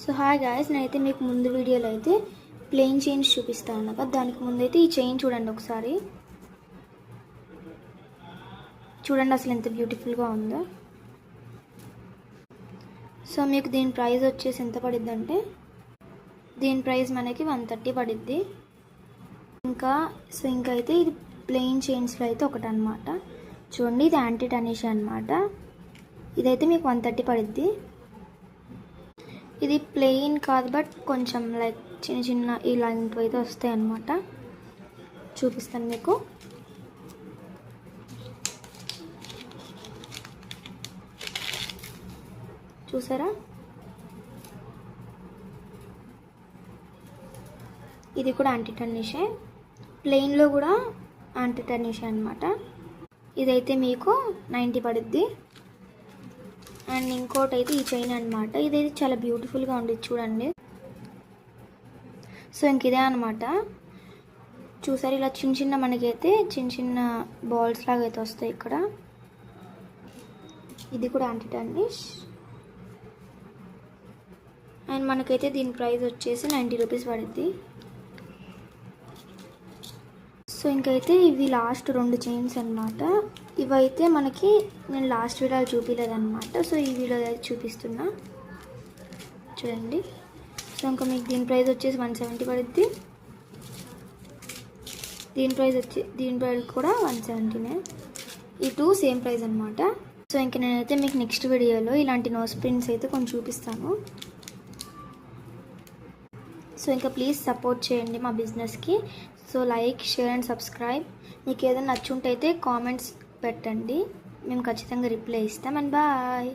So hi guys, నేనైతే మీకు ముందు వీడియోలో అయితే ప్లెయిన్ చైన్స్ చూపిస్తాను అన్నమాట. దానికి ముందైతే ఈ చైన్ చూడండి ఒకసారి. చూడండి అసలు ఎంత బ్యూటిఫుల్గా ఉందో. సో మీకు దీని ప్రైస్ వచ్చేసి ఎంత పడిద్ది అంటే, దీని ప్రైస్ మనకి 130 పడిద్ది. ఇంకా అయితే ఇది ప్లెయిన్ చైన్స్లో అయితే ఒకటి అనమాట. చూడండి, ఇది యాంటీ టర్నిష్ అనమాట. ఇదైతే మీకు 130 పడిద్ది. ఇది ప్లెయిన్ కాదు, బట్ కొంచెం లైక్ చిన్న చిన్న ఇలాంటివి అయితే వస్తాయి అన్నమాట. చూపిస్తాను మీకు. చూసారా, ఇది కూడా యాంటీ టర్నిషే, ప్లెయిన్లో కూడా యాంటీ టర్నిషే అనమాట. ఇదైతే మీకు 90 పడుద్ది. అండ్ ఇంకోటి అయితే ఈ చైన్ అనమాట. ఇదైతే చాలా బ్యూటిఫుల్గా ఉండేది చూడండి. సో ఇంక ఇదే అనమాట. చూసారు, ఇలా చిన్న చిన్న మనకైతే చిన్న చిన్న బాల్స్ లాగా అయితే వస్తాయి ఇక్కడ. ఇది కూడా యాంటీ టర్నిష్. అండ్ మనకైతే దీని ప్రైస్ వచ్చేసి 90 రూపీస్ పడుద్ది. సో ఇంకైతే ఇవి లాస్ట్ 2 చైన్స్ అనమాట. ఇవైతే మనకి నేను లాస్ట్ వీడియోలో చూపించలేదన్నమాట. సో ఈ వీడియోలో అయితే చూపిస్తున్నా చూడండి. సో ఇంకా మీకు దీని ప్రైస్ వచ్చేసి 170 పడుద్ది. దీని ప్రైస్ కూడా 170నే. ఈ 2 సేమ్ ప్రైస్ అనమాట. సో ఇంక నేనైతే మీకు నెక్స్ట్ వీడియోలో ఇలాంటి నోస్ ప్రింట్స్ అయితే కొంచెం చూపిస్తాను. సో ఇంకా ప్లీజ్ సపోర్ట్ చేయండి మా బిజినెస్కి. So like, share and subscribe. మీకు ఏదైనా నచ్చుంటే అయితే కామెంట్స్ పెట్టండి, మేము ఖచ్చితంగా రిప్లై ఇస్తాం. And bye.